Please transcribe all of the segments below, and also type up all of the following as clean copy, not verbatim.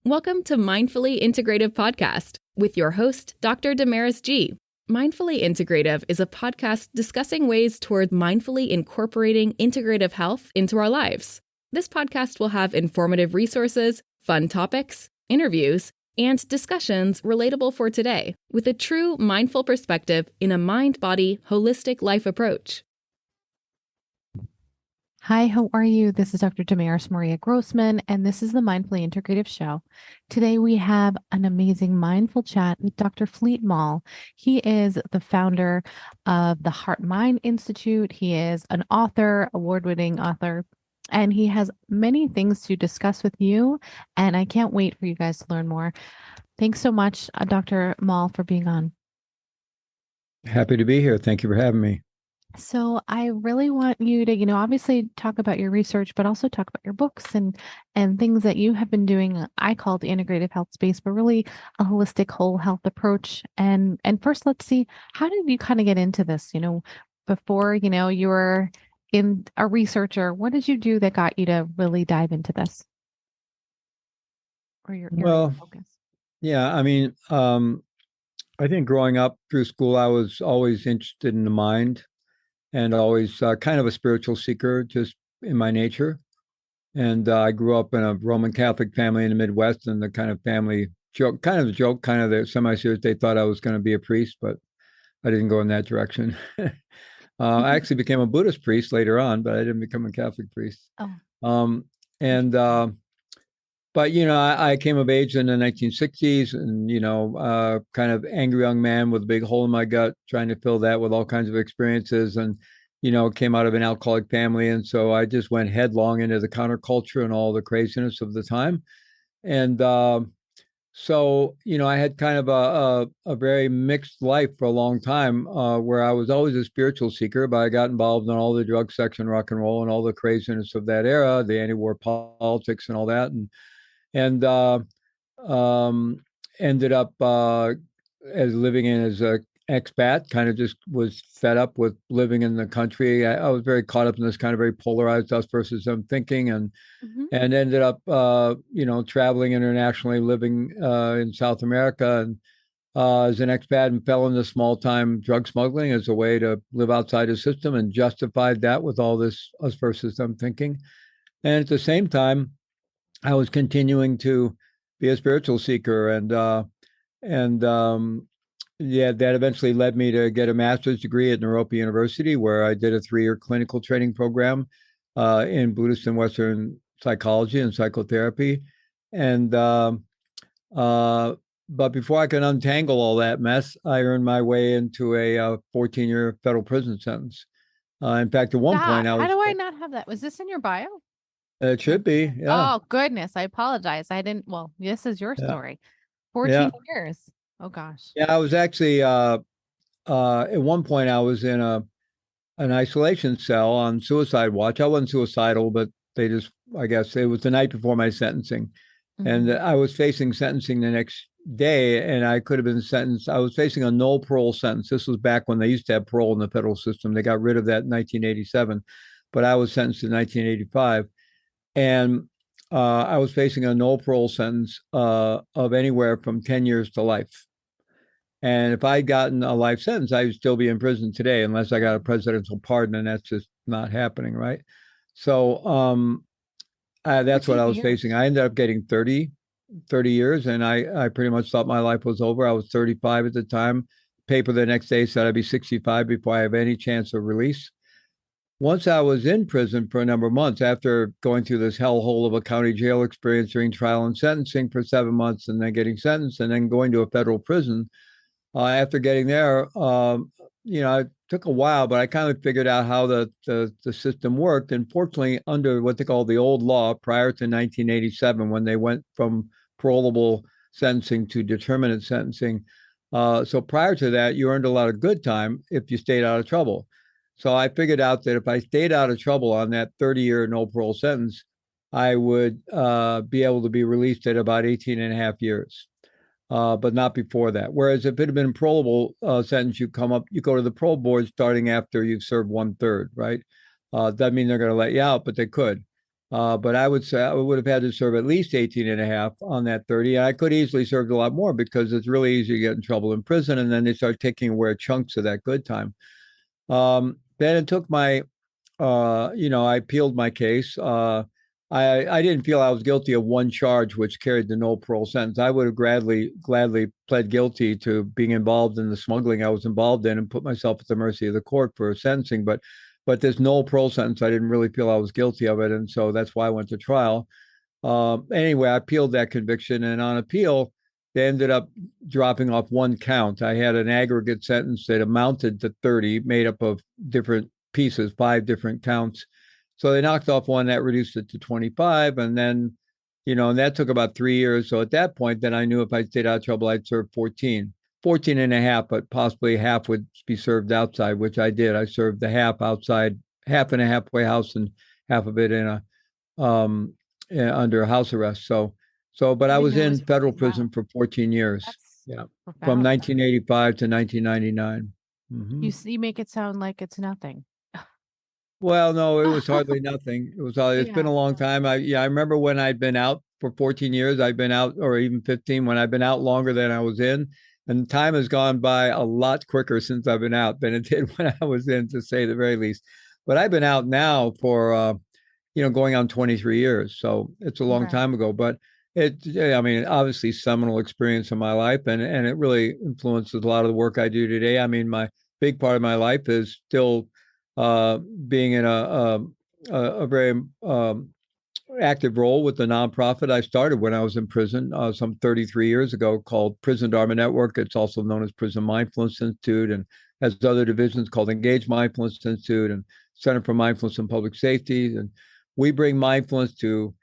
Welcome to Mindfully Integrative Podcast with your host, Dr. Damaris G. Mindfully Integrative is a podcast discussing ways toward mindfully incorporating integrative health into our lives. This podcast will have informative resources, fun topics, interviews, and discussions relatable for today with a true mindful perspective in a mind-body, holistic life approach. Hi, how are you? This is Dr. Damaris Maria Grossman, and this is the Mindfully Integrative Show. Today, we have an amazing mindful chat with Dr. Fleet Maull. He is the founder of the Heart Mind Institute. He is an author, award-winning author, and he has many things to discuss with you, and I can't wait for you guys to learn more. Thanks so much, Dr. Maull, for being on. Happy to be here. Thank you for having me. So I really want you to, obviously talk about your research, but also talk about your books and things that you have been doing. I call the integrative health space, but really a holistic whole health approach. And first, let's see, how did you kind of get into this? Before, you were in a researcher, what did you do that got you to really dive into this? Or your area of focus? Yeah, I think growing up through school, I was always interested in the mind and always kind of a spiritual seeker just in my nature. And I grew up in a Roman Catholic family in the Midwest, and the kind of family joke, kind of the semi-serious, they thought I was going to be a priest, but I didn't go in that direction. I actually became a Buddhist priest later on, but I didn't become a Catholic priest. Oh. But, I came of age in the 1960s and, kind of angry young man with a big hole in my gut, trying to fill that with all kinds of experiences and, came out of an alcoholic family. And so I just went headlong into the counterculture and all the craziness of the time. And so, I had kind of a very mixed life for a long time where I was always a spiritual seeker, but I got involved in all the drug, sex, and rock and roll and all the craziness of that era, the anti-war politics and all that. And ended up as living in as a expat, kind of just was fed up with living in the country. I was very caught up in this kind of very polarized us versus them thinking, and ended up traveling internationally, living in South America and as an expat, and fell into small time drug smuggling as a way to live outside the system, and justified that with all this us versus them thinking. And at the same time, I was continuing to be a spiritual seeker, and that eventually led me to get a master's degree at Naropa University, where I did a 3-year clinical training program in Buddhist and Western psychology and psychotherapy. And but before I could untangle all that mess, I earned my way into a 14-year federal prison sentence. In fact, at one point, how do I not have that? Was this in your bio? It should be, yeah. Oh, goodness. I apologize. I didn't. Well, this is your story. 14 years. Oh, gosh. Yeah, I was actually, at one point, I was in an isolation cell on suicide watch. I wasn't suicidal, but I guess it was the night before my sentencing. And I was facing sentencing the next day, and I could have been sentenced. I was facing a no parole sentence. This was back when they used to have parole in the federal system. They got rid of that in 1987, but I was sentenced in 1985. And I was facing a no parole sentence of anywhere from 10 years to life. And if I'd gotten a life sentence, I would still be in prison today, unless I got a presidential pardon, and that's just not happening, right? So that's what I was facing. I ended up getting 30 years, and I pretty much thought my life was over. I was 35 at the time. Paper the next day said I'd be 65 before I have any chance of release. Once I was in prison for a number of months, after going through this hellhole of a county jail experience during trial and sentencing for 7 months, and then getting sentenced, and then going to a federal prison, after getting there, it took a while, but I kind of figured out how the system worked. And fortunately, under what they call the old law, prior to 1987, when they went from parolable sentencing to determinate sentencing, so prior to that, you earned a lot of good time if you stayed out of trouble. So I figured out that if I stayed out of trouble on that 30-year no parole sentence, I would be able to be released at about 18 and a half years, but not before that. Whereas if it had been a parolable sentence, you go to the parole board starting after you've served 1/3, right? Doesn't mean they're going to let you out, but they could. But I would say I would have had to serve at least 18 and a half on that 30. I could easily served a lot more because it's really easy to get in trouble in prison. And then they start taking away chunks of that good time. Then it took I appealed my case. I didn't feel I was guilty of one charge, which carried the no parole sentence. I would have gladly pled guilty to being involved in the smuggling I was involved in and put myself at the mercy of the court for sentencing. But this no parole sentence, I didn't really feel I was guilty of it, and so that's why I went to trial. Anyway, I appealed that conviction, and on appeal, they ended up dropping off one count. I had an aggregate sentence that amounted to 30, made up of different pieces, 5 different counts. So they knocked off one that reduced it to 25. And then, and that took about 3 years. So at that point, then I knew if I stayed out of trouble, I'd serve 14 and a half, but possibly half would be served outside, which I did. I served the half outside, half in a halfway house and half of it in under house arrest. But I was in federal prison for 14 years. That's from 1985 to 1999. Mm-hmm. You make it sound like it's nothing. Well, no, it was hardly nothing. It's been a long time. I remember when I'd been out for 14 years, I've been out, or even 15, when I've been out longer than I was in. And time has gone by a lot quicker since I've been out than it did when I was in, to say the very least. But I've been out now for, going on 23 years. So it's a long time ago. But obviously seminal experience in my life, and it really influences a lot of the work I do today. I mean, my big part of my life is still being in a very active role with the nonprofit I started when I was in prison some 33 years ago, called Prison Dharma Network. It's also known as Prison Mindfulness Institute, and has other divisions called Engage Mindfulness Institute and Center for Mindfulness and Public Safety. And we bring mindfulness to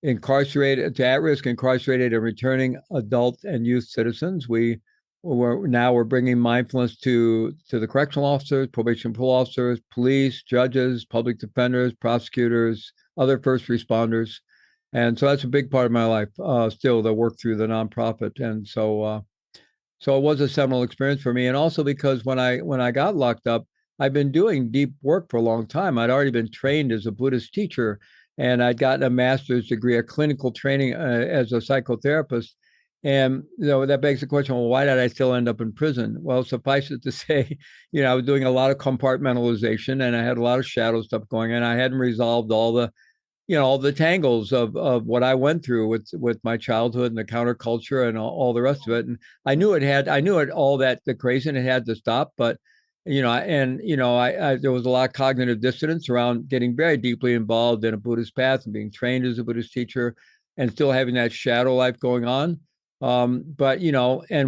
at-risk incarcerated and returning adult and youth citizens. We're bringing mindfulness to the correctional officers, probation parole officers, police, judges, public defenders, prosecutors, other first responders. And so that's a big part of my life, still, the work through the nonprofit. And so it was a seminal experience for me. And also because when I got locked up, I've been doing deep work for a long time. I'd already been trained as a Buddhist teacher, and I'd gotten a master's degree, a clinical training as a psychotherapist. And that begs the question, well, why did I still end up in prison? Well, suffice it to say, I was doing a lot of compartmentalization, and I had a lot of shadow stuff going on. I hadn't resolved all the tangles of what I went through with my childhood and the counterculture and all the rest of it. And I knew all that, the crazy, and it had to stop. But there was a lot of cognitive dissonance around getting very deeply involved in a Buddhist path and being trained as a Buddhist teacher, and still having that shadow life going on. And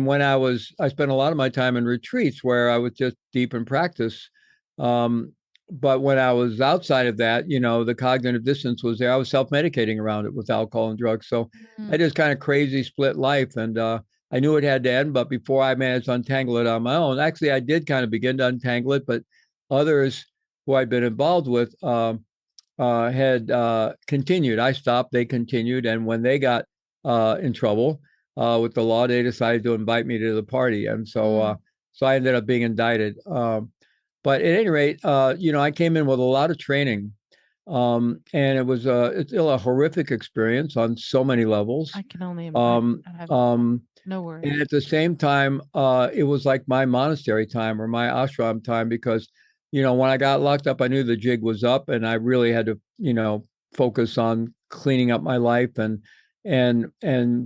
when I spent a lot of my time in retreats where I was just deep in practice. But when I was outside of that, the cognitive dissonance was there. I was self-medicating around it with alcohol and drugs. So I just kind of crazy split life. And I knew it had to end, but before I managed to untangle it on my own, actually, I did kind of begin to untangle it, but others who I'd been involved with had continued. I stopped, they continued. And when they got in trouble with the law, they decided to invite me to the party. And so I ended up being indicted. But at any rate, I came in with a lot of training. And it's still a horrific experience on so many levels. I can only imagine. No worries. And at the same time, it was like my monastery time or my ashram time, because, when I got locked up, I knew the jig was up, and I really had to, focus on cleaning up my life and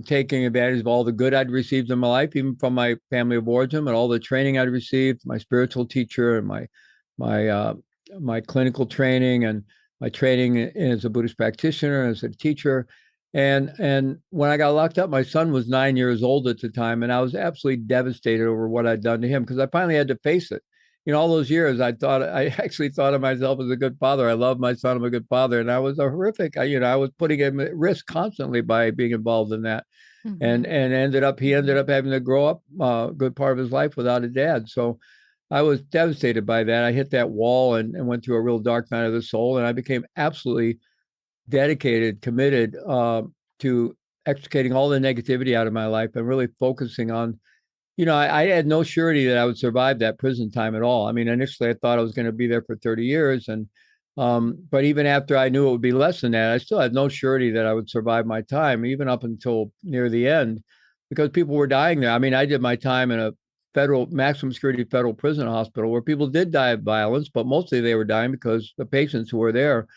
taking advantage of all the good I'd received in my life, even from my family of origin, and all the training I'd received, my spiritual teacher and my clinical training and my training as a Buddhist practitioner, as a teacher. And when I got locked up, my son was 9 years old at the time, and I was absolutely devastated over what I'd done to him, because I finally had to face it. All those years, I actually thought of myself as a good father. I loved my son. I'm a good father, and I was a horrific. I was putting him at risk constantly by being involved in that, and he ended up having to grow up a good part of his life without a dad. So I was devastated by that. I hit that wall and went through a real dark night of the soul, and I became absolutely dedicated, committed to extricating all the negativity out of my life and really focusing on, I had no surety that I would survive that prison time at all. I mean, initially I thought I was going to be there for 30 years, and But even after I knew it would be less than that, I still had no surety that I would survive my time, even up until near the end, because people were dying there. I mean, I did my time in a federal maximum security federal prison hospital where people did die of violence, but mostly they were dying because the patients who were there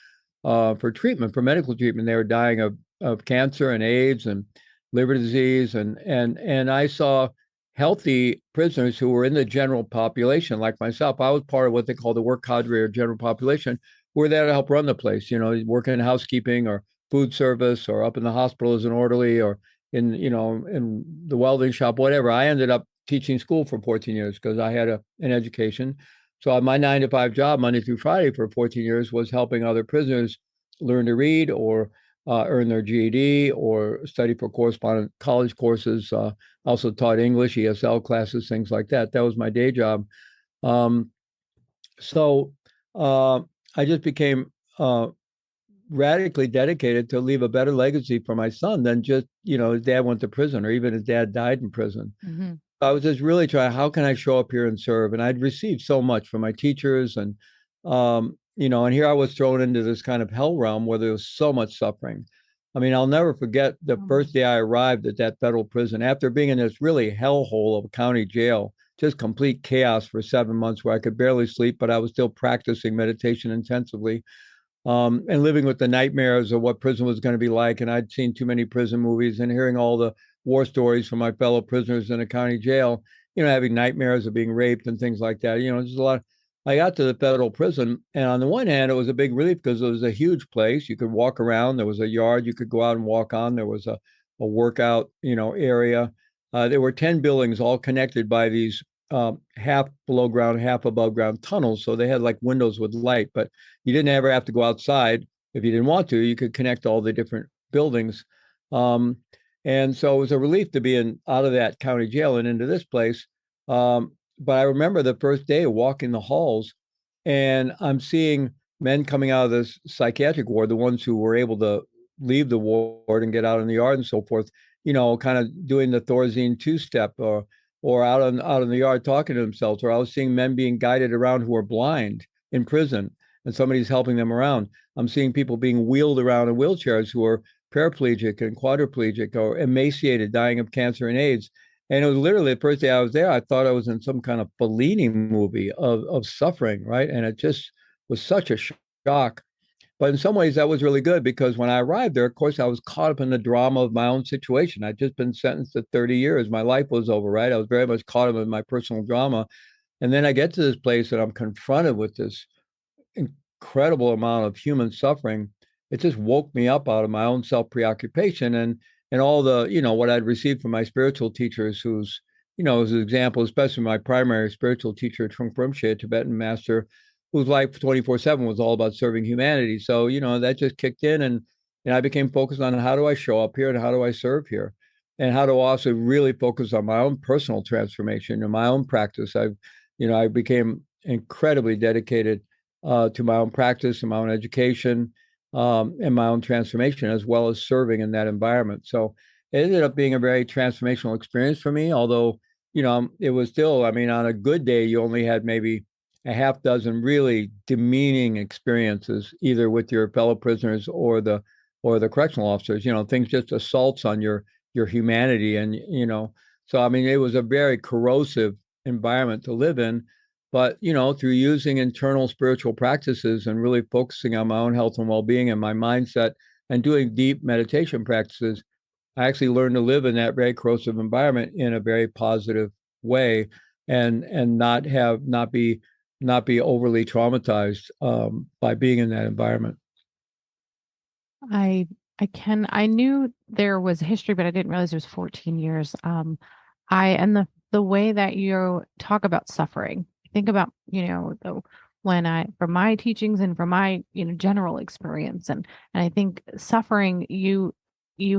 for treatment, for medical treatment, they were dying of cancer and AIDS and liver disease, and I saw healthy prisoners who were in the general population, like myself. I was part of what they call the work cadre or general population, who were there to help run the place. Working in housekeeping or food service, or up in the hospital as an orderly, or in the welding shop, whatever. I ended up teaching school for 14 years because I had an education. So my 9 to 5 job, Monday through Friday, for 14 years was helping other prisoners learn to read, or earn their GED, or study for correspondent college courses. Also taught English, ESL classes, things like that. That was my day job. Um, so uh, I just became radically dedicated to leave a better legacy for my son than just, his dad went to prison, or even his dad died in prison. Mm-hmm. I was just really trying, how can I show up here and serve? And I'd received so much from my teachers, and here I was thrown into this kind of hell realm where there was so much suffering. I mean, I'll never forget the first day I arrived at that federal prison after being in this really hellhole of a county jail, just complete chaos for 7 months where I could barely sleep, but I was still practicing meditation intensively, and living with the nightmares of what prison was going to be like. And I'd seen too many prison movies and hearing all the war stories from my fellow prisoners in a county jail, having nightmares of being raped and things like that. Just a lot. I got to the federal prison, and on the one hand, it was a big relief because it was a huge place. You could walk around. There was a yard you could go out and walk on. There was a workout, area. There were 10 buildings all connected by these half below ground, half above ground tunnels. So they had like windows with light, but you didn't ever have to go outside if you didn't want to. You could connect all the different buildings. And so it was a relief to be out of that county jail and into this place. But I remember the first day walking the halls, and I'm seeing men coming out of this psychiatric ward, the ones who were able to leave the ward and get out in the yard and so forth, kind of doing the Thorazine two-step, or out in the yard talking to themselves. Or I was seeing men being guided around who were blind in prison, and somebody's helping them around. I'm seeing people being wheeled around in wheelchairs who are paraplegic and quadriplegic or emaciated, dying of cancer and AIDS. And it was literally the first day I was there, I thought I was in some kind of Fellini movie of suffering, right? And it just was such a shock. But in some ways, that was really good, because when I arrived there, of course, I was caught up in the drama of my own situation. I'd just been sentenced to 30 years. My life was over, right? I was very much caught up in my personal drama. And then I get to this place and I'm confronted with this incredible amount of human suffering. It just woke me up out of my own self-preoccupation and all the, what I'd received from my spiritual teachers, who's, as an example, especially my primary spiritual teacher, Trungpa Rinpoche, a Tibetan master, whose life 24/7 was all about serving humanity. So, that just kicked in, and I became focused on how do I show up here and how do I serve here, and how to also really focus on my own personal transformation and my own practice. I became incredibly dedicated to my own practice and my own education, and my own transformation, as well as serving in that environment. So it ended up being a very transformational experience for me, although, it was still, I mean, on a good day, you only had maybe a half dozen really demeaning experiences, either with your fellow prisoners or the correctional officers, things, just assaults on your humanity. And, so, I mean, it was a very corrosive environment to live in. But, through using internal spiritual practices and really focusing on my own health and well-being and my mindset and doing deep meditation practices, I actually learned to live in that very corrosive environment in a very positive way, and not be overly traumatized by being in that environment. I knew there was a history, but I didn't realize it was 14 years. And the way that you talk about suffering, think about, from my teachings and from my, general experience. And I think suffering, you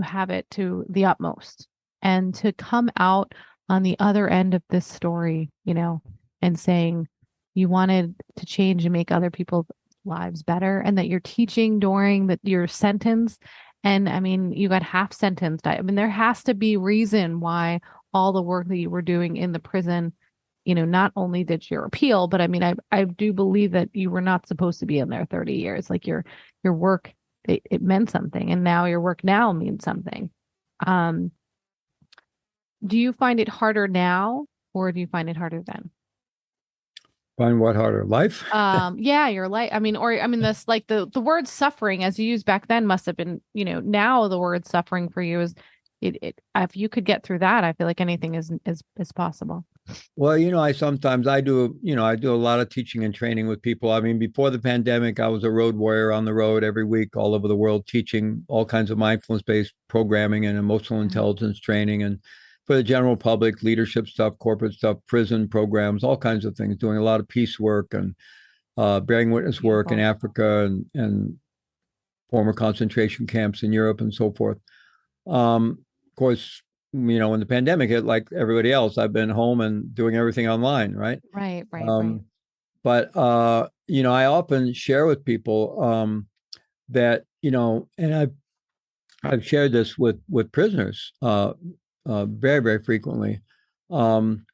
have it to the utmost, and to come out on the other end of this story, and saying you wanted to change and make other people's lives better, and that you're teaching during your sentence. And I mean, you got half sentenced. I mean, there has to be reason why all the work that you were doing in the prison not only did your appeal, but I mean, I do believe that you were not supposed to be in there 30 years. Like your work, it meant something, and now your work now means something. Do you find it harder now, or do you find it harder then? Find what harder? Life? Yeah, your life. I mean, this, like the word suffering as you used back then must have been, now the word suffering for you is it if you could get through that, I feel like anything is possible. Well, I do a lot of teaching and training with people. I mean, before the pandemic, I was a road warrior on the road every week all over the world, teaching all kinds of mindfulness-based programming and emotional intelligence training, and for the general public, leadership stuff, corporate stuff, prison programs, all kinds of things, doing a lot of peace work and bearing witness work in Africa and former concentration camps in Europe and so forth. Of course, when the pandemic hit, like everybody else, I've been home and doing everything online, right? Right. But I often share with people that, and I've shared this with prisoners very, very frequently. It's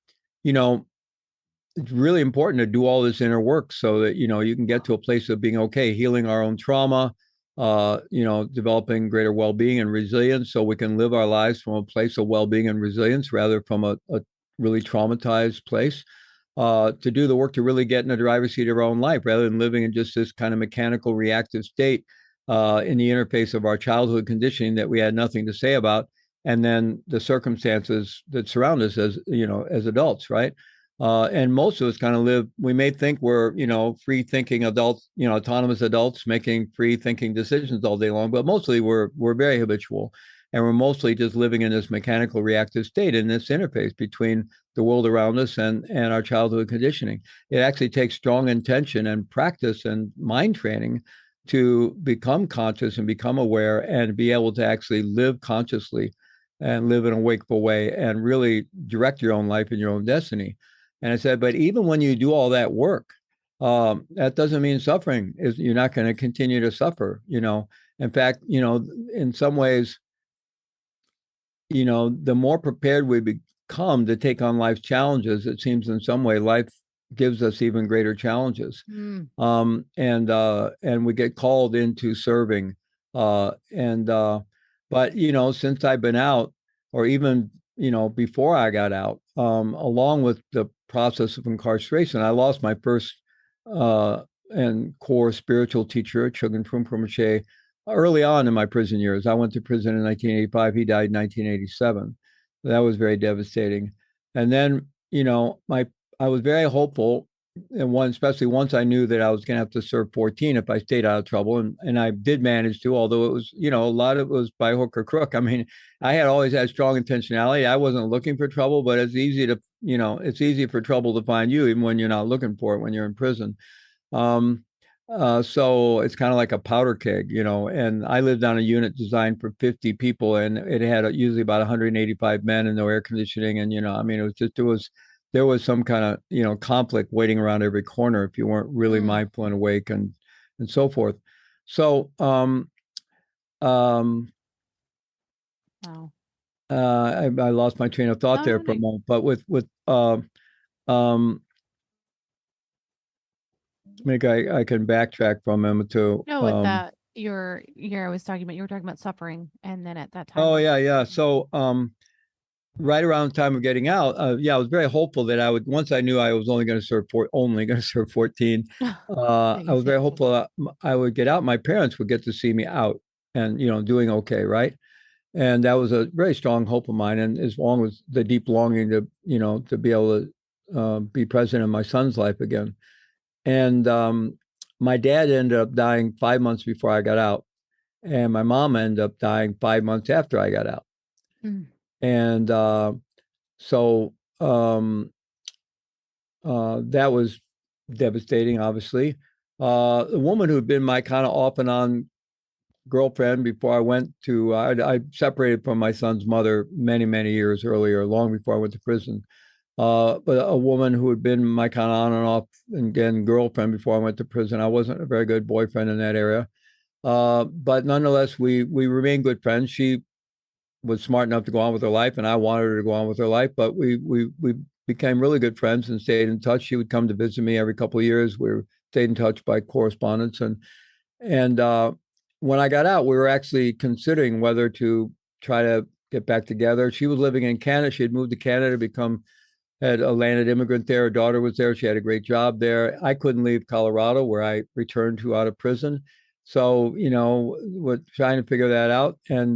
really important to do all this inner work so that, you can get to a place of being okay, healing our own trauma, developing greater well-being and resilience so we can live our lives from a place of well-being and resilience rather from a really traumatized place, to do the work to really get in the driver's seat of our own life rather than living in just this kind of mechanical reactive state in the interface of our childhood conditioning that we had nothing to say about, and then the circumstances that surround us as adults, right? And most of us kind of live, we may think we're, free thinking adults, autonomous adults making free thinking decisions all day long, but mostly we're very habitual, and we're mostly just living in this mechanical reactive state in this interface between the world around us and our childhood conditioning. It actually takes strong intention and practice and mind training to become conscious and become aware and be able to actually live consciously and live in a wakeful way and really direct your own life and your own destiny. And I said, but even when you do all that work, that doesn't mean suffering is, you're not going to continue to suffer. In fact, in some ways, the more prepared we become to take on life's challenges, it seems in some way life gives us even greater challenges. And we get called into serving. But since I've been out, or even, before I got out, along with the process of incarceration, I lost my first and core spiritual teacher, Chogyam Trungpa Rinpoche, early on in my prison years. I went to prison in 1985. He died in 1987. That was very devastating. And then, I was very hopeful, and especially once I knew that I was going to have to serve 14 if I stayed out of trouble, and I did manage to, although it was, a lot of it was by hook or crook. I mean, I had always had strong intentionality. I wasn't looking for trouble, but it's easy for trouble to find you, even when you're not looking for it when you're in prison. So it's kind of like a powder keg, and I lived on a unit designed for 50 people, and it had usually about 185 men and no air conditioning. And, there was some kind of, conflict waiting around every corner if you weren't really mindful and awake and so forth. So, wow. I lost my train of thought there for a moment, but maybe I can backtrack from him to. No, with that, you were talking about suffering, and then at that time. Oh yeah. So, right around the time of getting out, I was very hopeful that I would, once I knew I was only going to serve 14, I was very hopeful that I would get out. My parents would get to see me out and, doing okay, right? And that was a very strong hope of mine. And as long as the deep longing to, to be able to be present in my son's life again. And my dad ended up dying 5 months before I got out. And my mom ended up dying 5 months after I got out. And so that was devastating, obviously. The woman who'd been my kind of off and on girlfriend before I went to, I separated from my son's mother many, many years earlier, long before I went to prison. But a woman who had been my kind of on and off, again, girlfriend before I went to prison. I wasn't a very good boyfriend in that area. But nonetheless, we remained good friends. She was smart enough to go on with her life, and I wanted her to go on with her life, but we became really good friends and stayed in touch. She would come to visit me every couple of years. We stayed in touch by correspondence. And when I got out, we were actually considering whether to try to get back together. She was living in Canada. She had moved to Canada to had a landed immigrant there. Her daughter was there. She had a great job there. I couldn't leave Colorado, where I returned to out of prison. So, we're trying to figure that out. And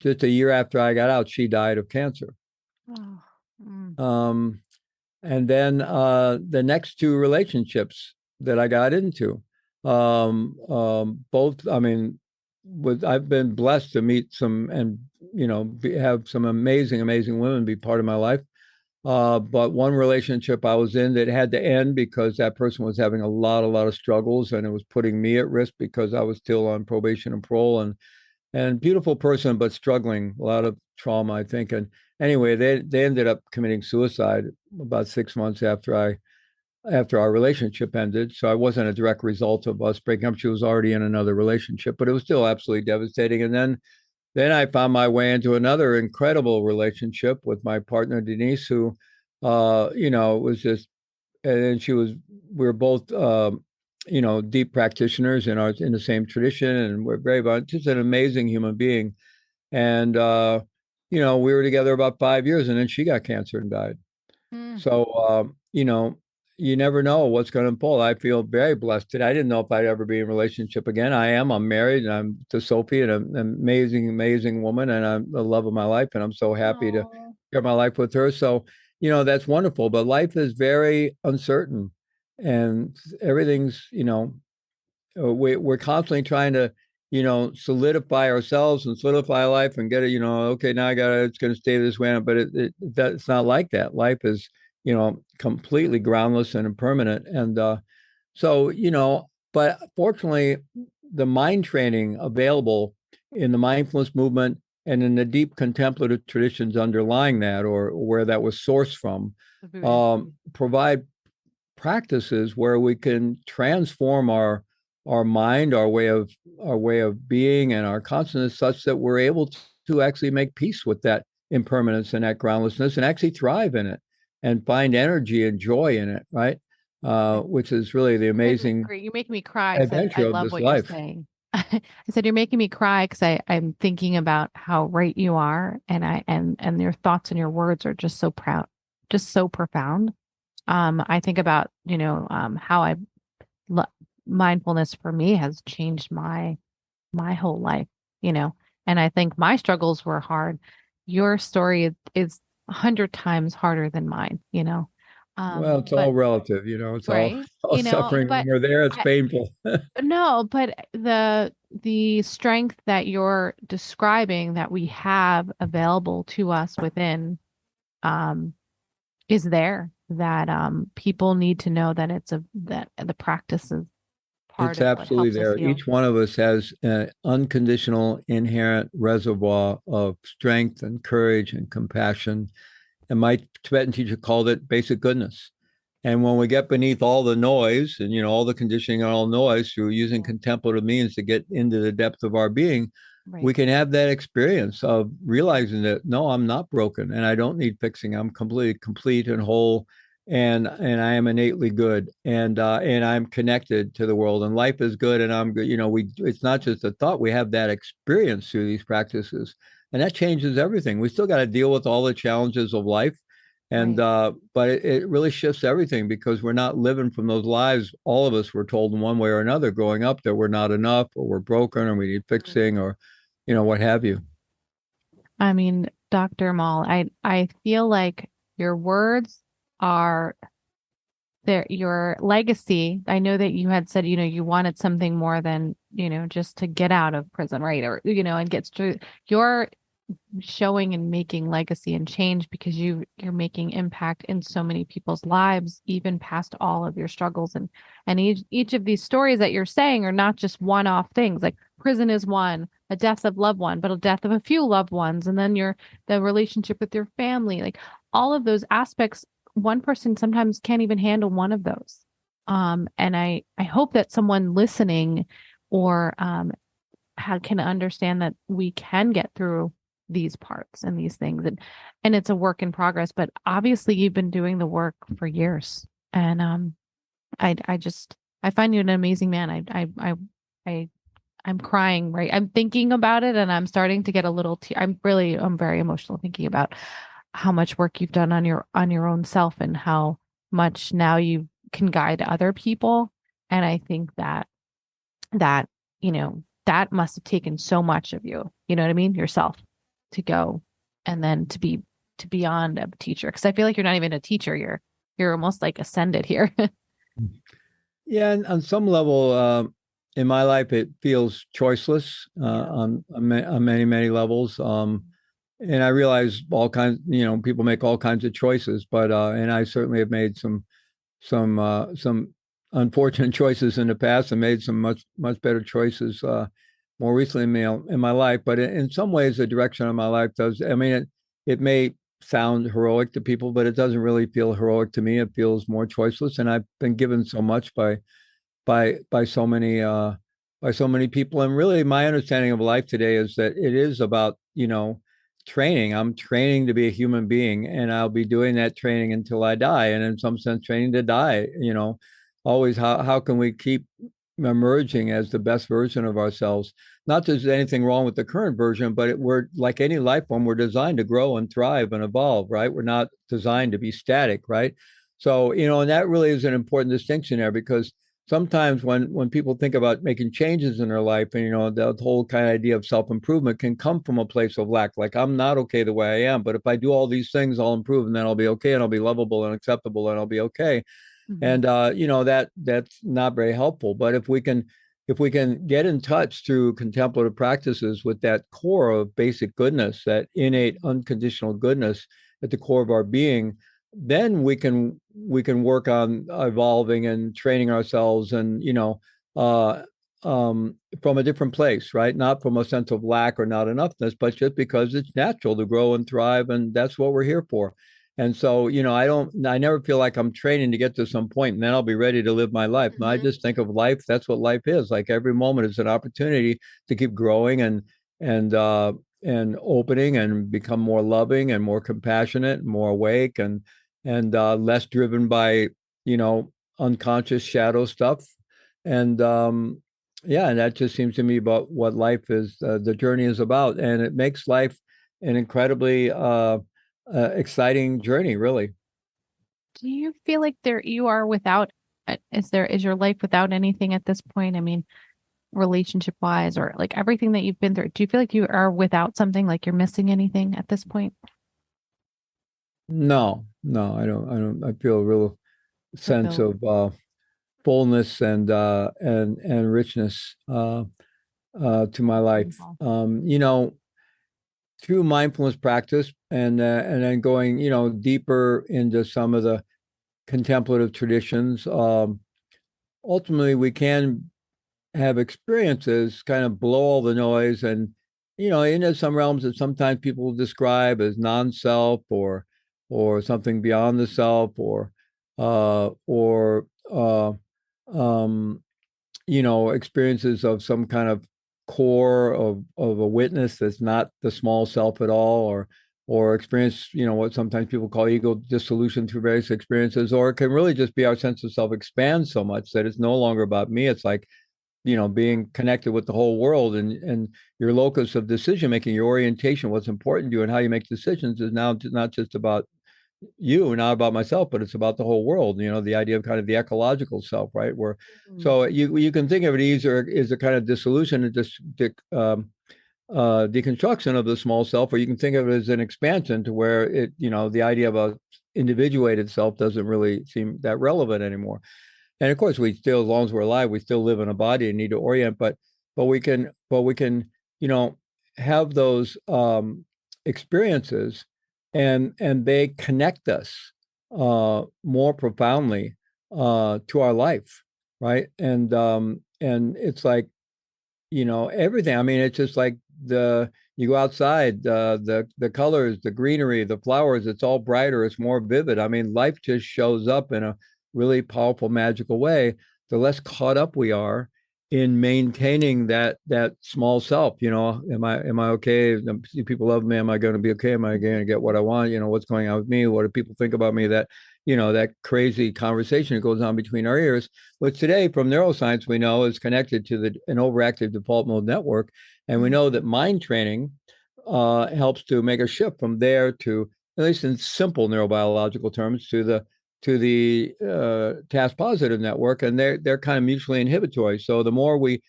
just a year after I got out, she died of cancer. Oh. Um, and then the next two relationships that I got into, both, I've been blessed to meet some and, have some amazing women be part of my life. But one relationship I was in that had to end because that person was having a lot of struggles, and it was putting me at risk because I was still on probation and parole, and beautiful person, but struggling, a lot of trauma, I think. And anyway, they ended up committing suicide about 6 months after our relationship ended. So I wasn't a direct result of us breaking up. She was already in another relationship, but it was still absolutely devastating. And then I found my way into another incredible relationship with my partner, Denise, who, was just, and we were both, deep practitioners in the same tradition, and we're just an amazing human being. And, we were together about 5 years, and then she got cancer and died. So, you never know what's going to unfold. I feel very blessed today. I didn't know if I'd ever be in a relationship again. I'm married, and I'm to Sophie, and an amazing woman, and I'm the love of my life. And I'm so happy to share my life with her. So, that's wonderful, but life is very uncertain, and everything's, we're constantly trying to, solidify ourselves and solidify life and get it, okay, now it's going to stay this way, but it's not like that. Life is, completely groundless and impermanent. And so, but fortunately, the mind training available in the mindfulness movement and in the deep contemplative traditions underlying that, or where that was sourced from, provide practices where we can transform our mind, our way of being, and our consciousness, such that we're able to actually make peace with that impermanence and that groundlessness, and actually thrive in it and find energy and joy in it, right? Which is really the amazing You make me cry. adventure I of love this what life. you're saying. I said you're making me cry because I'm thinking about how right you are, and your thoughts and your words are just so profound. I think about how mindfulness for me has changed my whole life, and I think my struggles were hard. Your story is 100 times harder than mine, Well, it's but all relative, it's all right, suffering. When but we're there, it's painful. no, but the strength that you're describing that we have available to us within um is there, that people need to know that that the practice is part It's of what absolutely helps us there. heal. Each one of us has an unconditional, inherent reservoir of strength and courage and compassion. And my Tibetan teacher called it basic goodness. And when we get beneath all the noise and, all the conditioning and all noise through using contemplative means to get into the depth of our being, we can have that experience of realizing that, no, I'm not broken and I don't need fixing. I'm completely complete and whole. And I am innately good, and I'm connected to the world, and life is good, and I'm good. It's not just a thought. We have that experience through these practices, and that changes everything. We still got to deal with all the challenges of life, and but it really shifts everything, because we're not living from those lives all of us were told in one way or another growing up, that we're not enough, or we're broken, or we need fixing, or what have you. I mean, Dr. Maull, I feel like your words are there, your legacy. I know that you had said, you wanted something more than, just to get out of prison, right? Or, and get through. You're showing and making legacy and change because you're making impact in so many people's lives, even past all of your struggles. And each of these stories that you're saying are not just one-off things. Like prison is one, a death of loved one, but a death of a few loved ones, and then the relationship with your family, like all of those aspects. One person sometimes can't even handle one of those. And I hope that someone listening or can understand that we can get through these parts and these things. And it's a work in progress, but obviously you've been doing the work for years. And I find you an amazing man. I'm crying, right? I'm thinking about it and I'm starting to get a little I'm very emotional thinking about how much work you've done on your own self and how much now you can guide other people. And I think that that must have taken so much of you, you know what I mean? Yourself to go and then to be beyond a teacher. Cause I feel like you're not even a teacher. You're almost like ascended here. Yeah, and on some level, in my life, it feels choiceless on many, many levels. And I realize all kinds, people make all kinds of choices, but and I certainly have made some unfortunate choices in the past and made some much better choices more recently in my life. But in some ways, the direction of my life does. I mean, it may sound heroic to people, but it doesn't really feel heroic to me. It feels more choiceless, and I've been given so much by so many people. And really, my understanding of life today is that it is about training. I'm training to be a human being, and I'll be doing that training until I die, and in some sense training to die. Always how can we keep emerging as the best version of ourselves? Not that there's anything wrong with the current version, but we're like any life form, we're designed to grow and thrive and evolve, right? We're not designed to be static, right? So and that really is an important distinction there, because sometimes when people think about making changes in their life, and the whole kind of idea of self-improvement can come from a place of lack. Like, I'm not okay the way I am, but if I do all these things, I'll improve, and then I'll be okay, and I'll be lovable and acceptable, and I'll be okay. And that's not very helpful. But if we can get in touch through contemplative practices with that core of basic goodness, that innate unconditional goodness at the core of our being, then we can work on evolving and training ourselves, and from a different place, right? Not from a sense of lack or not enoughness, but just because it's natural to grow and thrive, and that's what we're here for. And so, I never feel like I'm training to get to some point and then I'll be ready to live my life. No, I just think of life. That's what life is. Like, every moment is an opportunity to keep growing and opening and become more loving and more compassionate, more awake, and less driven by, unconscious shadow stuff. And and that just seems to me about what life is, the journey is about. And it makes life an incredibly exciting journey, really. Do you feel like you are without, is your life without anything at this point? I mean, relationship wise, or like everything that you've been through, do you feel like you are without something, like you're missing anything at this point? No, I don't. I feel a real sense of fullness and richness to my life. Through mindfulness practice, and then going deeper into some of the contemplative traditions. Ultimately, we can have experiences kind of blow all the noise, and into some realms that sometimes people describe as non-self, or something beyond the self, or experiences of some kind of core of a witness that's not the small self at all, or experience what sometimes people call ego dissolution through various experiences. Or it can really just be our sense of self expands so much that it's no longer about me. It's like being connected with the whole world, and your locus of decision making, your orientation, what's important to you and how you make decisions, is now not just about you, not about myself, but it's about the whole world. The idea of kind of the ecological self, right? Where so you can think of it either as a kind of dissolution and just deconstruction of the small self, or you can think of it as an expansion to where it the idea of a individuated self doesn't really seem that relevant anymore. And of course, we still, as long as we're alive, we still live in a body and need to orient, but we can have those experiences, and they connect us more profoundly to our life, right? And it's like everything. I mean, it's just like you go outside, the colors, the greenery, the flowers, it's all brighter, it's more vivid. I mean, life just shows up in a really powerful, magical way. The less caught up we are in maintaining that small self. Am I okay? Do people love me? Am I going to be okay? Am I going to get what I want? What's going on with me? What do people think about me? That crazy conversation that goes on between our ears, which today from neuroscience we know is connected to an overactive default mode network. And we know that mind training helps to make a shift from there to, at least in simple neurobiological terms, to the task positive network, and they're kind of mutually inhibitory. So the more we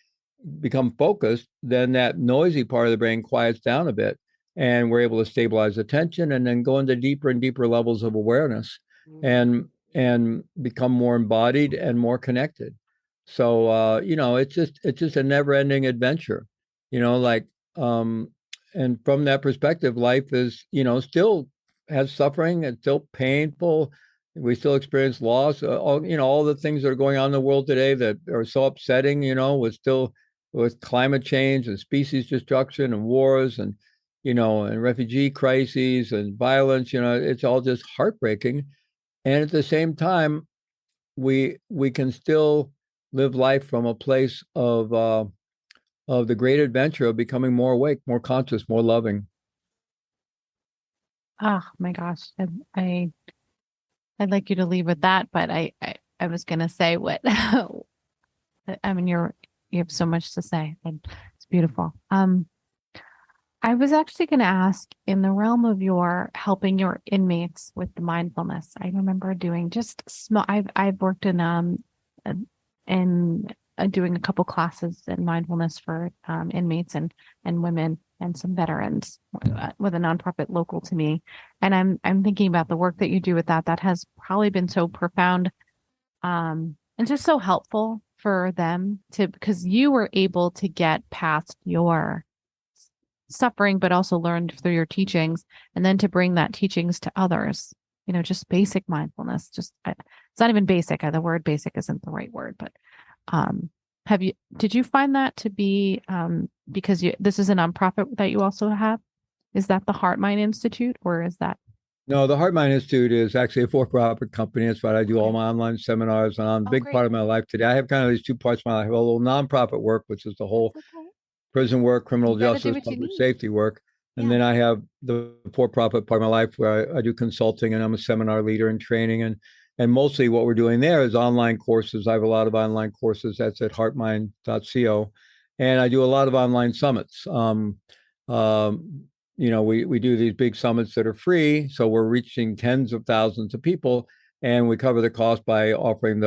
become focused, then that noisy part of the brain quiets down a bit, and we're able to stabilize attention and then go into deeper and deeper levels of awareness, and become more embodied and more connected. So it's just a never-ending adventure, like and from that perspective, life is still has suffering and still painful. We still experience loss. All the things that are going on in the world today that are so upsetting. With climate change and species destruction and wars and and refugee crises and violence. It's all just heartbreaking. And at the same time, we can still live life from a place of the great adventure of becoming more awake, more conscious, more loving. Oh my gosh. I'd like you to leave with that, but I was going to say what, I mean, you have so much to say, and it's beautiful. I was actually going to ask, in the realm of your helping your inmates with the mindfulness, I remember doing just small, I've worked in doing a couple classes in mindfulness for inmates and women and some veterans with a nonprofit local to me. And I'm thinking about the work that you do with that has probably been so profound and just so helpful for them because you were able to get past your suffering, but also learned through your teachings, and then to bring that teachings to others, just basic mindfulness. It's not even basic. The word basic isn't the right word, but did you find that to be, because this is a nonprofit that you also have? Is that the Heart Mind Institute, or is that? No, the Heart Mind Institute is actually a for-profit company. That's right. I do all my online seminars, and a big part of my life today. I have kind of these two parts of my life. I have a little nonprofit work, which is the whole prison work, criminal justice, public safety work. And then I have the for-profit part of my life where I do consulting, and I'm a seminar leader and training. And mostly what we're doing there is online courses. I have a lot of online courses. That's at heartmind.co. And I do a lot of online summits. We do these big summits that are free. So we're reaching tens of thousands of people, and we cover the cost by offering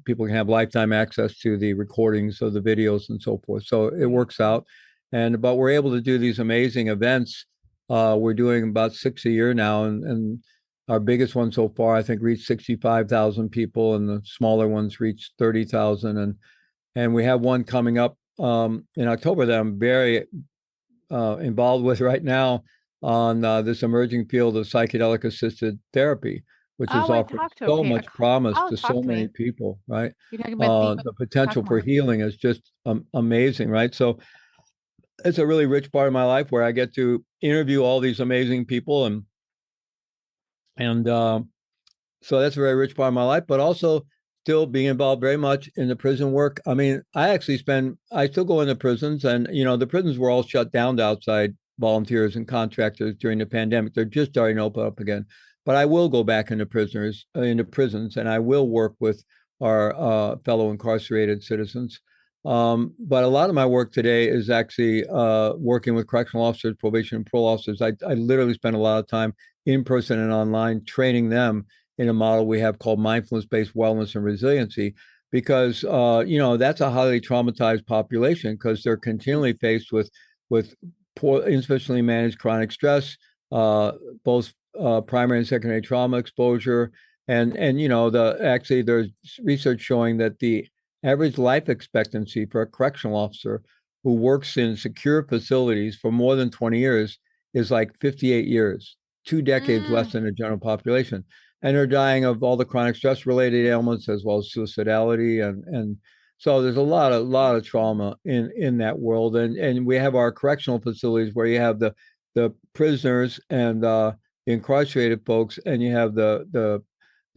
people can have lifetime access to the recordings of the videos and so forth. So it works out. But we're able to do these amazing events. We're doing about 6 a year now. And our biggest one so far, I think, reached 65,000 people, and the smaller ones reached 30,000. And we have one coming up in October that I'm very involved with right now on this emerging field of psychedelic assisted therapy, which is offering so much promise to so many people, right? You're talking about the potential for healing is just amazing, right? So it's a really rich part of my life where I get to interview all these amazing people, and so that's a very rich part of my life, but also still being involved very much in the prison work. I mean, I still go into prisons, and, the prisons were all shut down to outside volunteers and contractors during the pandemic. They're just starting to open up again. But I will go back into prisons, and I will work with our fellow incarcerated citizens. But a lot of my work today is actually working with correctional officers, probation and parole officers. I literally spend a lot of time in person and online training them in a model we have called mindfulness-based wellness and resiliency, because that's a highly traumatized population, because they're continually faced with poor, insufficiently managed chronic stress, both primary and secondary trauma exposure, and actually there's research showing that the average life expectancy for a correctional officer who works in secure facilities for more than 20 years is like 58 years, 2 decades less than the general population. And they're dying of all the chronic stress related ailments, as well as suicidality. And so there's a lot of trauma in that world. And we have our correctional facilities where you have the prisoners and the incarcerated folks, and you have the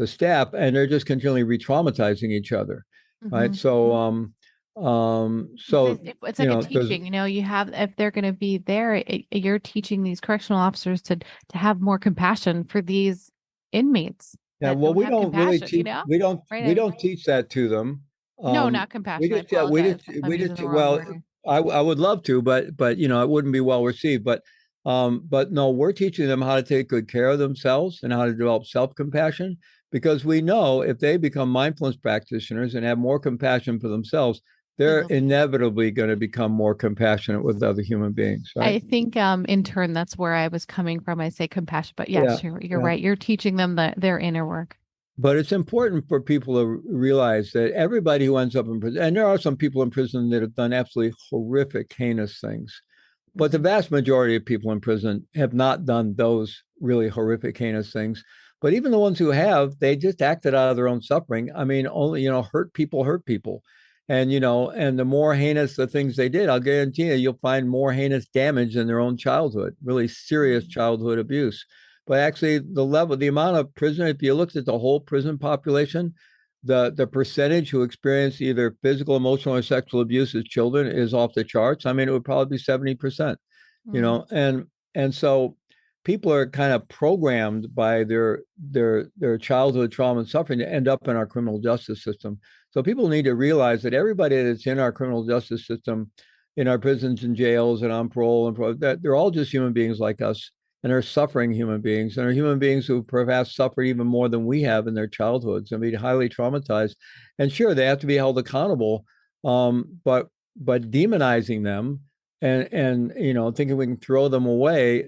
staff, and they're just continually re-traumatizing each other. Right. So So, it's like a teaching, you have, if they're going to be there, you're teaching these correctional officers to have more compassion for these inmates. Yeah, well, we don't really teach. We don't teach that to them. No, not compassion. We just. Well, I would love to, but it wouldn't be well received. But no, we're teaching them how to take good care of themselves and how to develop self-compassion, because we know if they become mindfulness practitioners and have more compassion for themselves, they're inevitably going to become more compassionate with other human beings. Right? I think in turn, that's where I was coming from. I say compassion, but yes, you're right. You're teaching them their inner work. But it's important for people to realize that everybody who ends up in prison, and there are some people in prison that have done absolutely horrific, heinous things, but the vast majority of people in prison have not done those really horrific, heinous things. But even the ones who have, they just acted out of their own suffering. I mean, only, hurt people hurt people. And, and the more heinous the things they did, I'll guarantee you'll find more heinous damage in their own childhood, really serious childhood abuse. But actually, the amount of prison, if you looked at the whole prison population, the percentage who experience either physical, emotional, or sexual abuse as children is off the charts. I mean, it would probably be 70%, and so people are kind of programmed by their childhood trauma and suffering to end up in our criminal justice system. So people need to realize that everybody that's in our criminal justice system, in our prisons and jails and on parole that they're all just human beings like us, and are suffering human beings, and are human beings who perhaps suffered even more than we have in their childhoods and be highly traumatized. And sure, they have to be held accountable, but demonizing them and thinking we can throw them away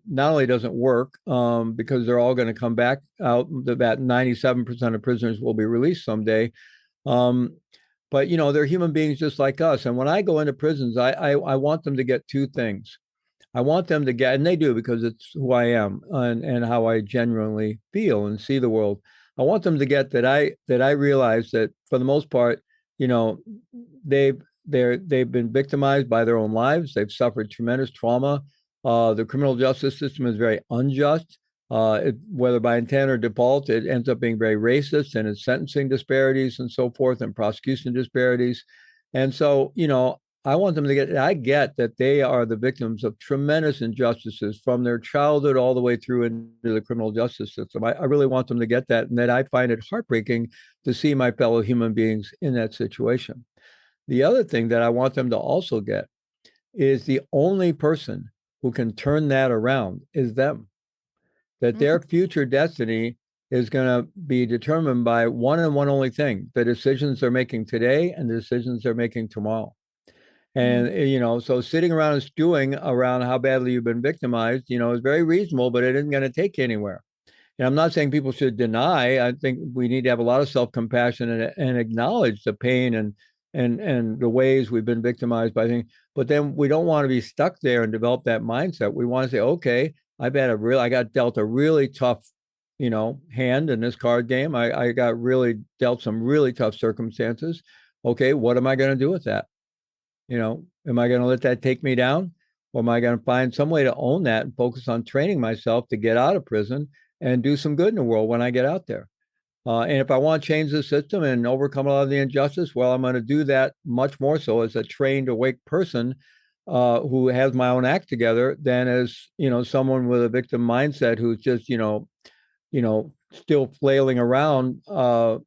not only doesn't work, because they're all going to come back out. That 97% of prisoners will be released someday. But they're human beings just like us. And when I go into prisons, I want them to get two things. I want them to get, and they do, because it's who I am and how I genuinely feel and see the world. I want them to get that I realize that for the most part, they've been victimized by their own lives. They've suffered tremendous trauma. The criminal justice system is very unjust. Whether by intent or default, it ends up being very racist in its sentencing disparities and so forth, and prosecution disparities. And so, I want them to I get that they are the victims of tremendous injustices from their childhood all the way through into the criminal justice system. I really want them to get that, and that I find it heartbreaking to see my fellow human beings in that situation. The other thing that I want them to also get is the only person who can turn that around is them. That their future destiny is going to be determined by one and one only thing: the decisions they're making today and the decisions they're making tomorrow. And, so sitting around and stewing around how badly you've been victimized, is very reasonable, but it isn't going to take you anywhere. And I'm not saying people should deny. I think we need to have a lot of self-compassion and acknowledge the pain and the ways we've been victimized by things. But then we don't want to be stuck there and develop that mindset. We want to say, okay, I got dealt a really tough, hand in this card game. I got really dealt some really tough circumstances. Okay, what am I going to do with that? Am I going to let that take me down? Or am I going to find some way to own that and focus on training myself to get out of prison and do some good in the world when I get out there? And if I want to change the system and overcome a lot of the injustice, well, I'm going to do that much more so as a trained, awake person who has my own act together than as, someone with a victim mindset who's just, still flailing around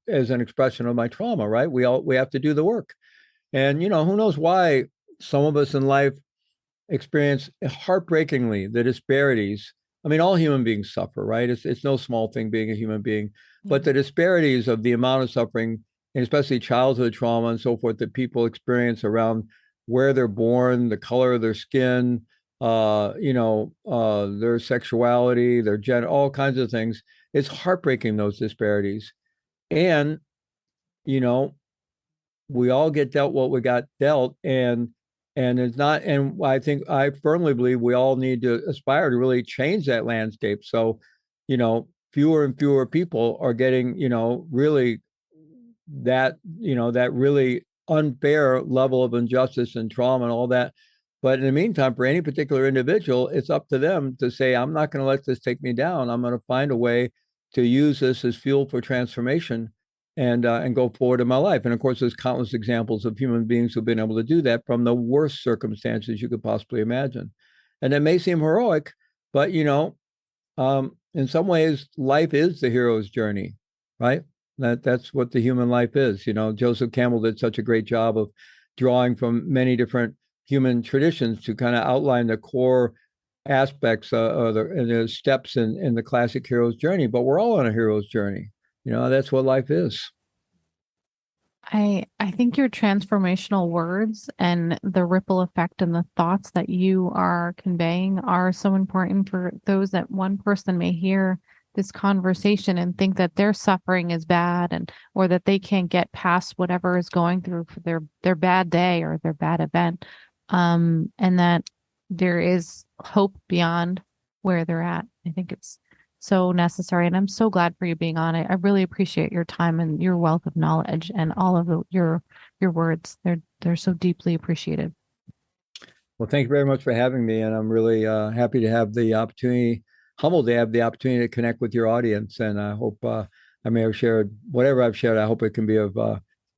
as an expression of my trauma, right? We have to do the work. And, who knows why some of us in life experience heartbreakingly the disparities. I mean, all human beings suffer, right? It's no small thing being a human being, but the disparities of the amount of suffering, and especially childhood trauma and so forth, that people experience around where they're born, the color of their skin, their sexuality, their gender, all kinds of things. It's heartbreaking, those disparities. And, we all get dealt what we got dealt, and it's not. And I firmly believe we all need to aspire to really change that landscape. So, fewer and fewer people are getting, really that really unfair level of injustice and trauma and all that. But in the meantime, for any particular individual, it's up to them to say, I'm not going to let this take me down. I'm going to find a way to use this as fuel for transformation. and go forward in my life. And of course, there's countless examples of human beings who've been able to do that from the worst circumstances you could possibly imagine. And it may seem heroic, but in some ways, life is the hero's journey, right? That's what the human life is. Joseph Campbell did such a great job of drawing from many different human traditions to kind of outline the core aspects of the steps in the classic hero's journey. But we're all on a hero's journey. That's what life is. I think your transformational words and the ripple effect and the thoughts that you are conveying are so important for those that one person may hear this conversation and think that their suffering is bad or that they can't get past whatever is going through for their bad day or their bad event. And that there is hope beyond where they're at. I think it's so necessary. And I'm so glad for you being on it. I really appreciate your time and your wealth of knowledge and all of your words. They're so deeply appreciated. Well, thank you very much for having me. And I'm really happy to have the opportunity, humbled to have the opportunity to connect with your audience. And I hope I may have shared whatever I've shared. I hope it can be of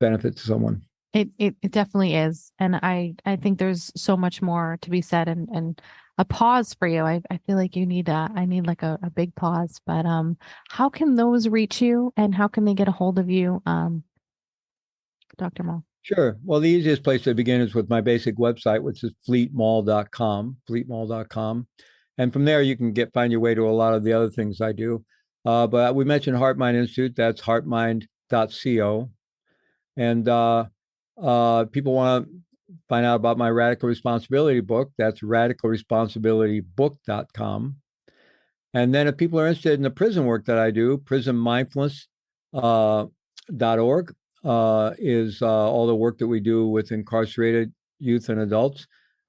benefit to someone. It definitely is. And I think there's so much more to be said and a pause for you. I feel like I need like a big pause, but how can those reach you and how can they get a hold of you, Dr. Maull? Sure. Well, the easiest place to begin is with my basic website, which is fleetmaull.com. And from there, you can find your way to a lot of the other things I do. But we mentioned Heart Mind Institute. That's heartmind.co. And people want to find out about my Radical Responsibility book. That's radicalresponsibilitybook.com. And then if people are interested in the prison work that I do, prisonmindfulness.org is all the work that we do with incarcerated youth and adults.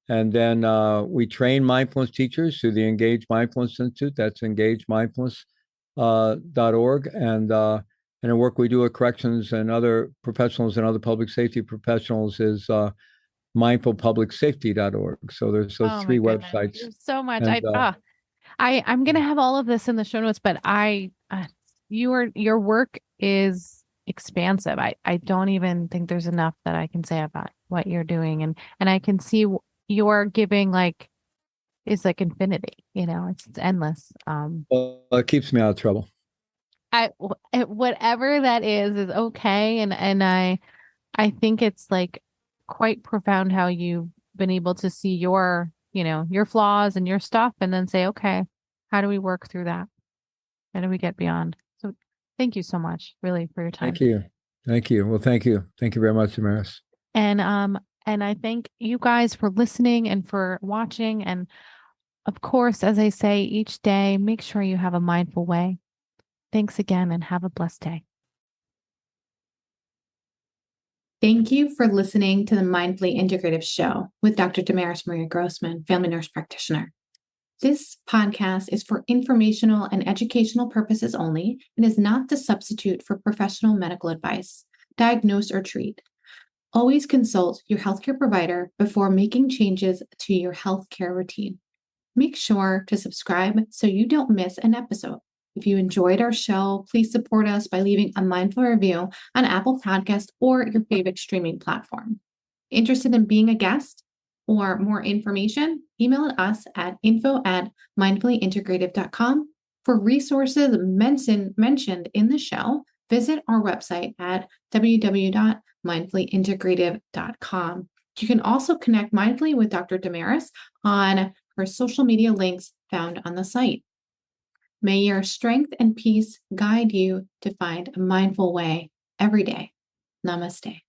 And then we train mindfulness teachers through the Engage Mindfulness Institute. That's engagemindfulness.org. And the work we do with corrections and other professionals and other public safety professionals is mindfulpublicsafety.org. So there's those three websites. There's so much. And, I'm going to have all of this in the show notes, but your work is expansive. I don't even think there's enough that I can say about what you're doing. And I can see your giving is like infinity, it's endless. Well, it keeps me out of trouble. Whatever that is okay. And I think it's like quite profound how you've been able to see your flaws and your stuff and then say, okay, how do we work through that? How do we get beyond? So thank you so much, really, for your time. Thank you. Well, thank you. Thank you very much, Damaris. And I thank you guys for listening and for watching. And of course, as I say each day, make sure you have a mindful way. Thanks again and have a blessed day. Thank you for listening to the Mindfully Integrative Show with Dr. Damaris Maria Grossman, family nurse practitioner. This podcast is for informational and educational purposes only and is not the substitute for professional medical advice, diagnose, or treat. Always consult your healthcare provider before making changes to your healthcare routine. Make sure to subscribe so you don't miss an episode. If you enjoyed our show, please support us by leaving a mindful review on Apple Podcasts or your favorite streaming platform. Interested in being a guest or more information? Email us at info@mindfullyintegrative.com. For resources mentioned in the show, visit our website at www.mindfullyintegrative.com. You can also connect mindfully with Dr. Damaris on her social media links found on the site. May your strength and peace guide you to find a mindful way every day. Namaste.